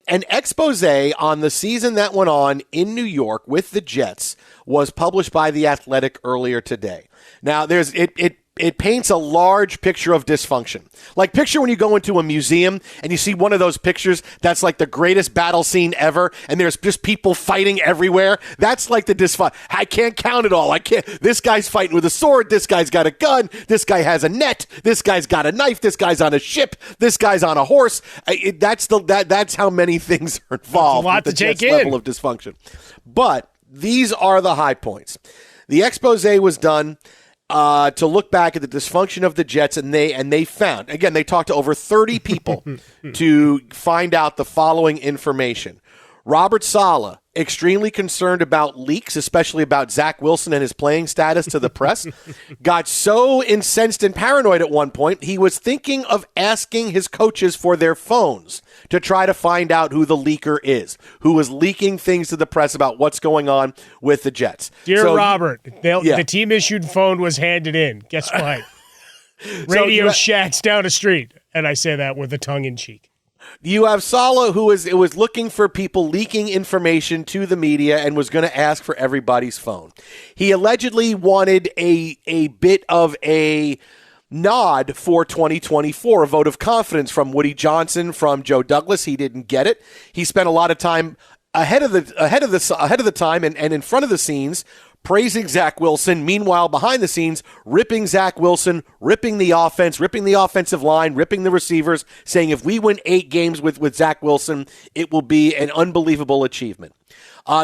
An expose on the season that went on in New York with the Jets was published by The Athletic earlier today. Now, it paints a large picture of dysfunction. Like, picture when you go into a museum and you see one of those pictures that's like the greatest battle scene ever, and there's just people fighting everywhere. That's like the dysfunction. I can't count it all. I can't. This guy's fighting with a sword. This guy's got a gun. This guy has a net. This guy's got a knife. This guy's on a ship. This guy's on a horse. That's how many things are involved with the Jets' level of dysfunction. But these are the high points. The expose was done to look back at the dysfunction of the Jets, and they found, again, they talked to over 30 people to find out the following information. Robert Saleh, extremely concerned about leaks, especially about Zach Wilson and his playing status to the press, got so incensed and paranoid at one point, he was thinking of asking his coaches for their phones to try to find out who the leaker is, who was leaking things to the press about what's going on with the Jets. Dear Robert, the team-issued phone was handed in. Guess what? Radio Shack's down the street. And I say that with a tongue-in-cheek. You have Salah, who was looking for people leaking information to the media and was going to ask for everybody's phone. He allegedly wanted a bit of a nod for 2024, a vote of confidence from Woody Johnson, from Joe Douglas. He didn't get it. He spent a lot of time ahead of the time and in front of the scenes praising Zach Wilson. Meanwhile, behind the scenes, ripping Zach Wilson, ripping the offense, ripping the offensive line, ripping the receivers, saying if we win 8 games with Zach Wilson, it will be an unbelievable achievement.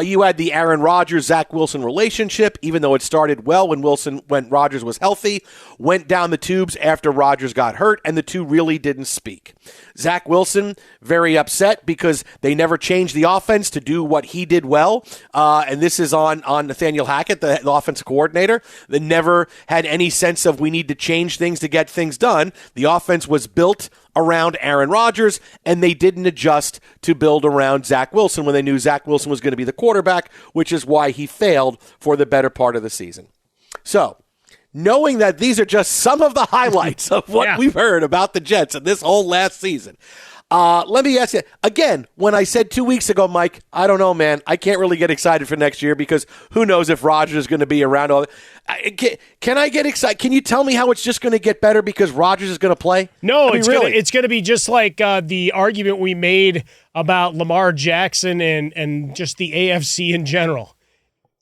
You had the Aaron Rodgers-Zach Wilson relationship, even though it started well when Rodgers was healthy, went down the tubes after Rodgers got hurt, and the two really didn't speak. Zach Wilson, very upset because they never changed the offense to do what he did well, and this is on Nathaniel Hackett, the offensive coordinator, that never had any sense of we need to change things to get things done. The offense was built around Aaron Rodgers, and they didn't adjust to build around Zach Wilson when they knew Zach Wilson was going to be the quarterback, which is why he failed for the better part of the season. So, knowing that these are just some of the highlights of what we've heard about the Jets in this whole last season, let me ask you, again, when I said 2 weeks ago, Mike, I don't know, man. I can't really get excited for next year because who knows if Rodgers is going to be around. Can I get excited? Can you tell me how it's just going to get better because Rodgers is going to play? No, it's going to be just like the argument we made about Lamar Jackson and just the AFC in general.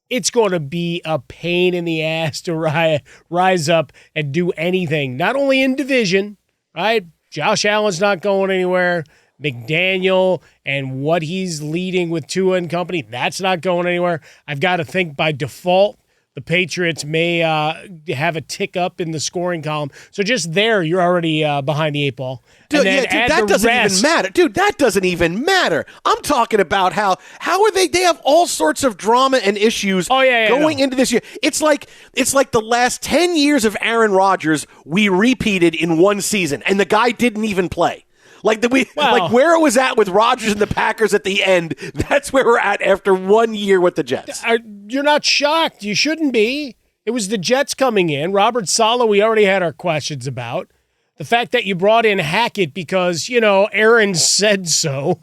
It's going to be a pain in the ass to rise up and do anything, not only in division, right? Josh Allen's not going anywhere. McDaniel and what he's leading with Tua and company, that's not going anywhere. I've got to think by default, the Patriots may have a tick up in the scoring column. So just there, you're already behind the 8 ball. Dude, that doesn't even matter. Dude, that doesn't even matter. I'm talking about how are they have all sorts of drama and issues going into this year. It's like the last 10 years of Aaron Rodgers we repeated in one season, and the guy didn't even play. Like where it was at with Rodgers and the Packers at the end, that's where we're at after 1 year with the Jets. You're not shocked. You shouldn't be. It was the Jets coming in. Robert Saleh, we already had our questions about. The fact that you brought in Hackett because, Aaron said so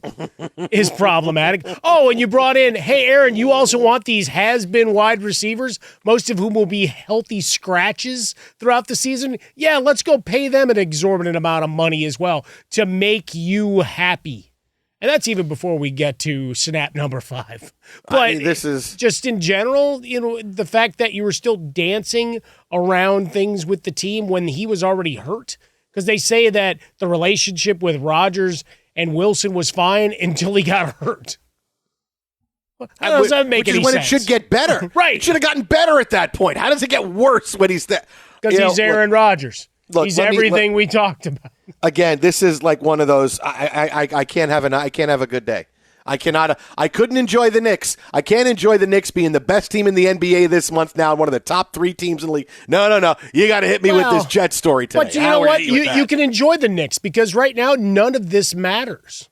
is problematic. Oh, and you brought in, hey, Aaron, you also want these has-been wide receivers, most of whom will be healthy scratches throughout the season? Yeah, let's go pay them an exorbitant amount of money as well to make you happy. And that's even before we get to snap number 5. But this is just in general, the fact that you were still dancing around things with the team when he was already hurt. Because they say that the relationship with Rodgers and Wilson was fine until he got hurt. How does that make any sense? Which is when it should get better. Right. It should have gotten better at that point. How does it get worse when he's there? Because he's Aaron Rodgers. He's everything we talked about. Again, this is like one of those. I can't have a good day. I couldn't enjoy the Knicks. I can't enjoy the Knicks being the best team in the NBA this month now, one of the top 3 teams in the league. No. You got to hit me with this Jet story today. But you know what? You can enjoy the Knicks because right now none of this matters.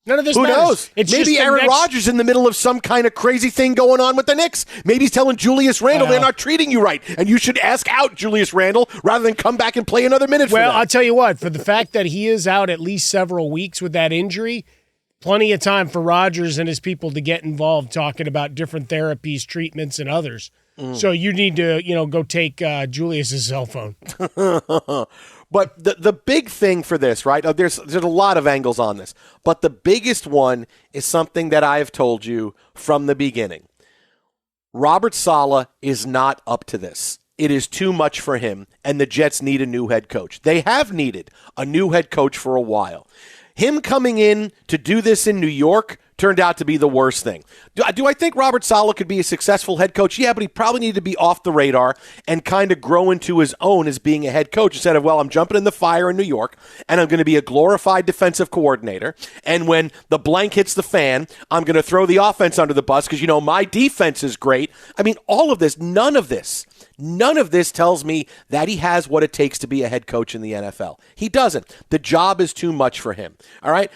None of this matters. Who knows? Maybe Aaron Rodgers in the middle of some kind of crazy thing going on with the Knicks. Maybe he's telling Julius Randle they're not treating you right, and you should ask out Julius Randle rather than come back and play another minute for them. Well, I'll tell you what. For the fact that he is out at least several weeks with that injury, plenty of time for Rodgers and his people to get involved talking about different therapies, treatments, and others. So you need to, go take Julius's cell phone. But the big thing for this, right? There's a lot of angles on this, but the biggest one is something that I have told you from the beginning. Robert Saleh is not up to this. It is too much for him, and the Jets need a new head coach. They have needed a new head coach for a while. Him coming in to do this in New York turned out to be the worst thing. Do I think Robert Saleh could be a successful head coach? Yeah, but he probably needed to be off the radar and kind of grow into his own as being a head coach instead of, well, I'm jumping in the fire in New York and I'm going to be a glorified defensive coordinator. And when the blank hits the fan, I'm going to throw the offense under the bus because, my defense is great. I mean, all of this, none of this tells me that he has what it takes to be a head coach in the NFL. He doesn't. The job is too much for him. All right?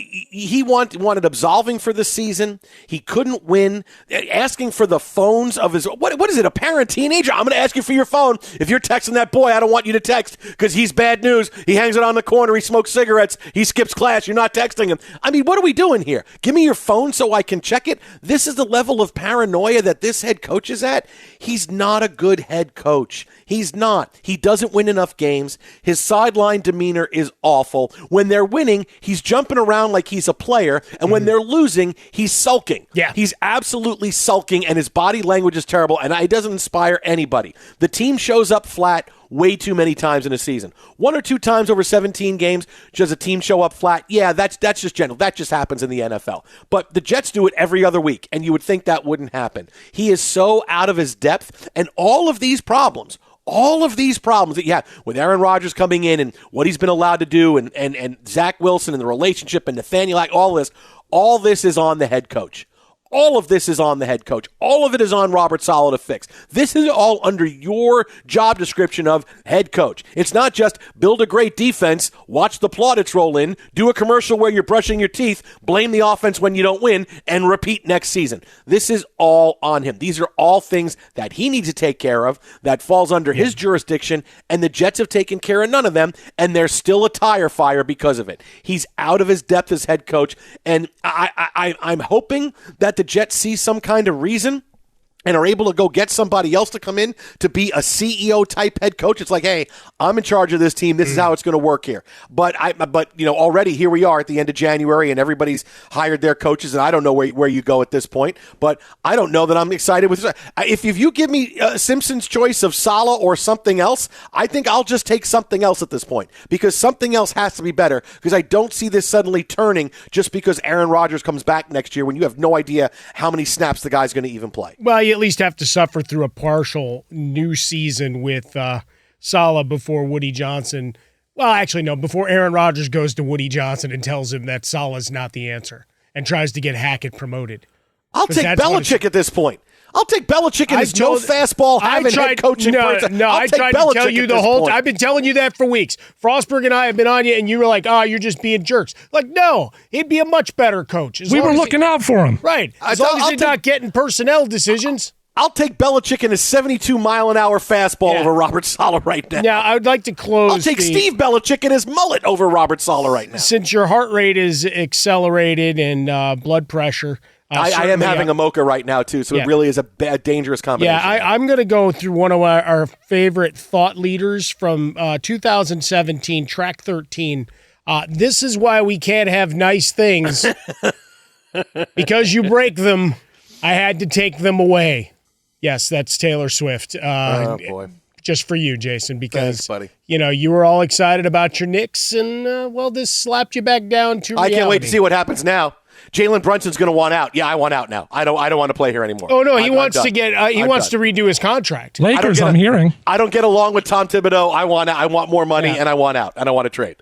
He wanted absolving for the season. He couldn't win. Asking for the phones of his... What is it, a parent teenager? I'm going to ask you for your phone. If you're texting that boy, I don't want you to text because he's bad news. He hangs it on the corner. He smokes cigarettes. He skips class. You're not texting him. I mean, what are we doing here? Give me your phone so I can check it? This is the level of paranoia that this head coach is at. He's not a good head coach. He's not. He doesn't win enough games. His sideline demeanor is awful. When they're winning, he's jumping around like he's a player, and when they're losing, he's sulking. Yeah. He's absolutely sulking, and his body language is terrible, and it doesn't inspire anybody. The team shows up flat way too many times in a season. 1 or 2 times over 17 games, does a team show up flat? Yeah, that's just general. That just happens in the NFL. But the Jets do it every other week, and you would think that wouldn't happen. He is so out of his depth, and all of these problems that you have with Aaron Rodgers coming in and what he's been allowed to do and Zach Wilson and the relationship and Nathaniel, all this is on the head coach. All of this is on the head coach. All of it is on Robert Saleh to fix. This is all under your job description of head coach. It's not just build a great defense, watch the plaudits roll in, do a commercial where you're brushing your teeth, blame the offense when you don't win, and repeat next season. This is all on him. These are all things that he needs to take care of, that falls under his jurisdiction, and the Jets have taken care of none of them, and there's still a tire fire because of it. He's out of his depth as head coach, and I'm hoping that the Jets see some kind of reason and are able to go get somebody else to come in to be a CEO-type head coach. It's like, hey, I'm in charge of this team. This is how it's going to work here. But already here we are at the end of January, and everybody's hired their coaches, and I don't know where you go at this point. But I don't know that I'm excited with this. If you give me Simpson's choice of Salah or something else, I think I'll just take something else at this point because something else has to be better because I don't see this suddenly turning just because Aaron Rodgers comes back next year when you have no idea how many snaps the guy's going to even play. Well, you at least have to suffer through a partial new season with Salah before Woody Johnson. Well, actually, no, before Aaron Rodgers goes to Woody Johnson and tells him that Salah's not the answer and tries to get Hackett promoted. I'll take Belichick at this point. I'll take Belichick and his no fastball having head coaching person. No, I tried to tell you the whole time. I've been telling you that for weeks. Frostberg and I have been on you, and you were like, you're just being jerks. Like, no, he'd be a much better coach. We were looking out for him. Right. As long as he's not getting personnel decisions. I'll take Belichick and his 72-mile-an-hour fastball over Robert Saleh right now. Yeah, I would like to close. I'll take Steve Belichick and his mullet over Robert Saleh right now. Since your heart rate is accelerated and blood pressure. I am having a mocha right now, too, so it really is a dangerous combination. Yeah, I'm going to go through one of our favorite thought leaders from 2017, Track 13. This is why we can't have nice things. Because you break them, I had to take them away. Yes, that's Taylor Swift. Oh, boy. Just for you, Jason, because thanks, buddy. You were all excited about your Knicks, and, this slapped you back down to reality. I can't wait to see what happens now. Jalen Brunson's going to want out. Yeah, I want out now. I don't want to play here anymore. Oh no, he wants to get. He wants to redo his contract. Lakers, I'm hearing. I don't get along with Tom Thibodeau. I want more money, and I want out. And I want to trade.